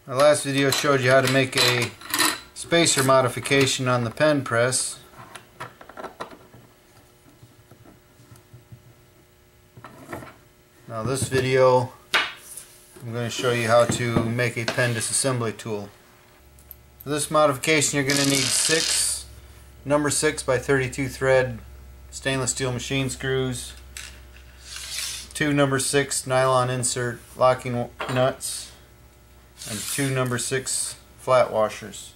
My last video showed you how to make a spacer modification on the pen press. Now this video I'm going to show you how to make a pen disassembly tool. For this modification you're going to need 6 number 6 by 32 thread stainless steel machine screws, 2 number 6 nylon insert locking nuts, and 2 number 6 flat washers.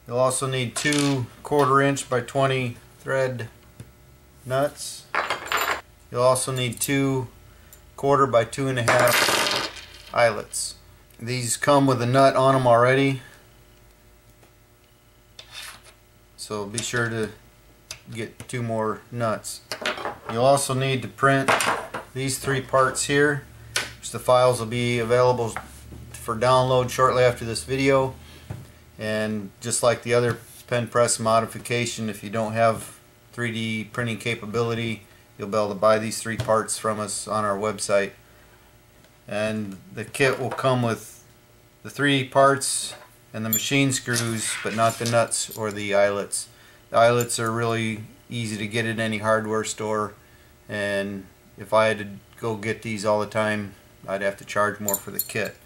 You'll also need 2 1/4 inch by 20 thread nuts. You'll also need 2 1/4 by 2.5 eyelets. These come with a nut on them already, so be sure to get 2 more nuts. You'll also need to print these 3 parts here, which the files will be available for download shortly after this video. And just like the other pen press modification, if you don't have 3D printing capability, you'll be able to buy these 3 parts from us on our website. And the kit will come with the 3 parts and the machine screws, but not the nuts or the eyelets. The eyelets are really easy to get at any hardware store, and if I had to go get these all the time, I'd have to charge more for the kit.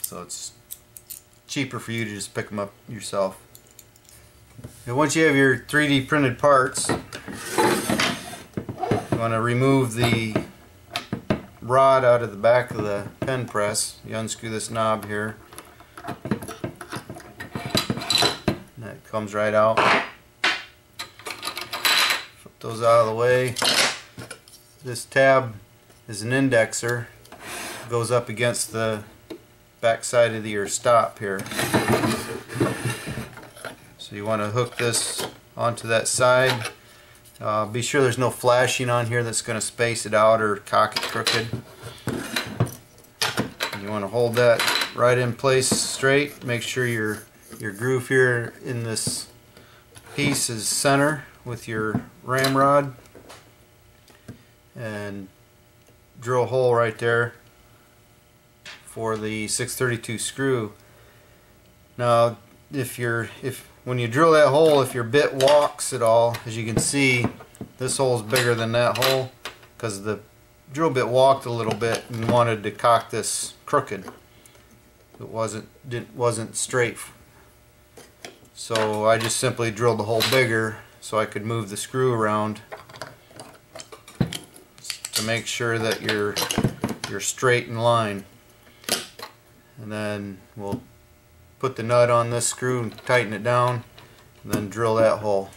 So it's cheaper for you to just pick them up yourself. And once you have your 3D printed parts, you want to remove the rod out of the back of the pen press. You unscrew this knob here, and that comes right out. Flip those out of the way. This tab is an indexer. It goes up against the back side of your stop here. So you want to hook this onto that side. Be sure there's no flashing on here that's going to space it out or cock it crooked. You want to hold that right in place straight. Make sure your groove here in this piece is center with your ramrod, and drill a hole right there for the 632 screw. Now when you drill that hole, if your bit walks at all, as you can see, this hole is bigger than that hole because the drill bit walked a little bit and wanted to cock this crooked. It wasn't straight. So I just simply drilled the hole bigger so I could move the screw around to make sure that you're straight in line. And then we'll put the nut on this screw and tighten it down, and then drill that hole.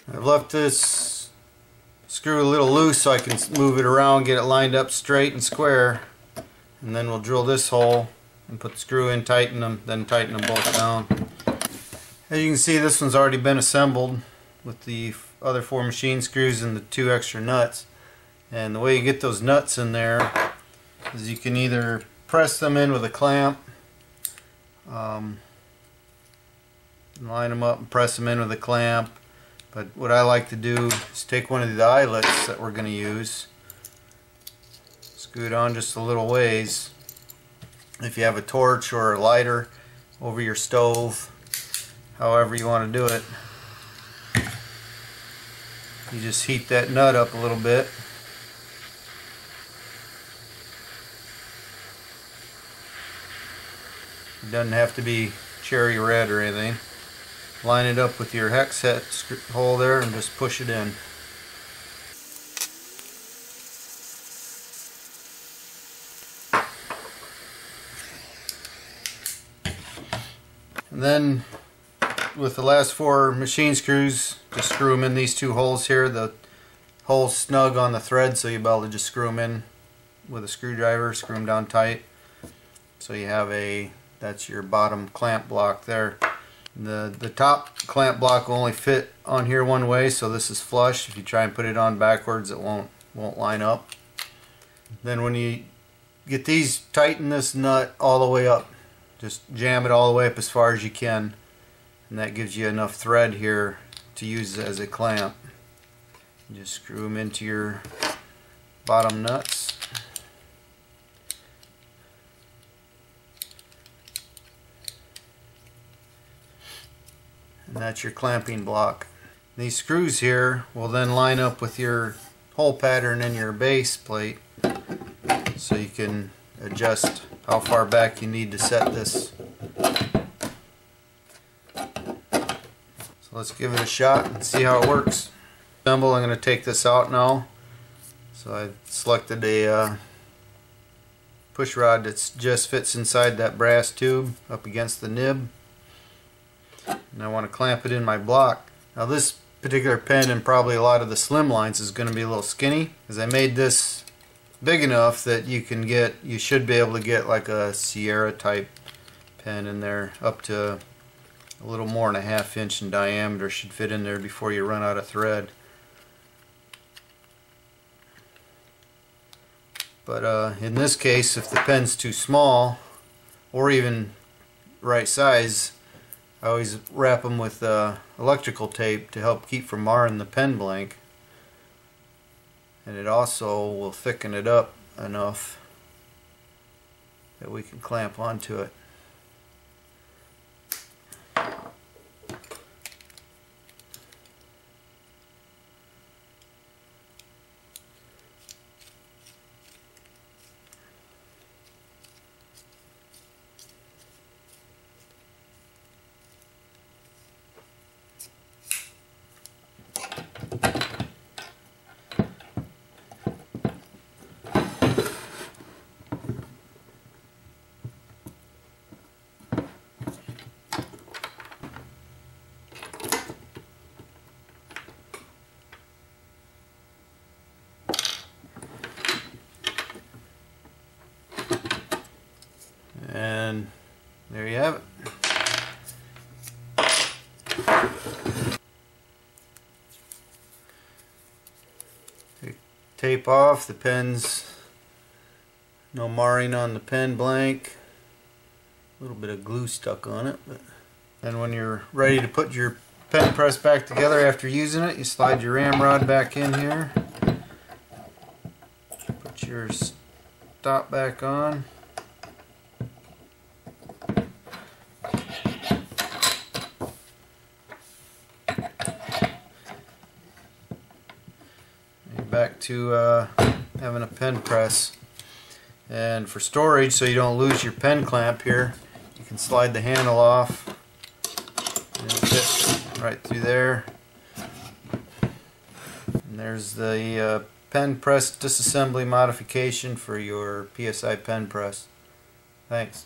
I've left this screw a little loose so I can move it around, get it lined up straight and square, and then we'll drill this hole and put the screw in, tighten them, then tighten them both down. As you can see, this one's already been assembled with the other 4 machine screws and the 2 extra nuts. And the way you get those nuts in there is you can either press them in with a clamp, line them up and press them in with a clamp. But what I like to do is take one of the eyelets that we're going to use, scoot on just a little ways. If you have a torch or a lighter over your stove, however you want to do it, you just heat that nut up a little bit. It doesn't have to be cherry red or anything. Line it up with your hex set hole there and just push it in. And then with the last 4 machine screws, just screw them in these 2 holes here. The hole's snug on the thread, so you'll be able to just screw them in with a screwdriver, screw them down tight. So you have that's your bottom clamp block there. The top clamp block will only fit on here one way, so this is flush. If you try and put it on backwards, it won't line up. Then when you get these, tighten this nut all the way up. Just jam it all the way up as far as you can, and that gives you enough thread here to use as a clamp. Just screw them into your bottom nuts. And that's your clamping block. These screws here will then line up with your hole pattern in your base plate, so you can adjust how far back you need to set this. So let's give it a shot and see how it works. I'm going to take this out now. So I selected a push rod that just fits inside that brass tube up against the nib, and I want to clamp it in my block. Now this particular pen and probably a lot of the slim lines is going to be a little skinny, because I made this big enough that you should be able to get like a Sierra type pen in there. Up to a little more than a ½ inch in diameter should fit in there before you run out of thread. But in this case, if the pen's too small or even right size, I always wrap them with electrical tape to help keep from marring the pen blank, and it also will thicken it up enough that we can clamp onto it. And there you have it. Take tape off, the pen's no marring on the pen blank. A little bit of glue stuck on it. And when you're ready to put your pen press back together after using it, you slide your ramrod back in here. Put your stop back on. Back to having a pen press. And for storage, so you don't lose your pen clamp here, you can slide the handle off and it fits right through there. And there's the pen press disassembly modification for your PSI pen press. Thanks.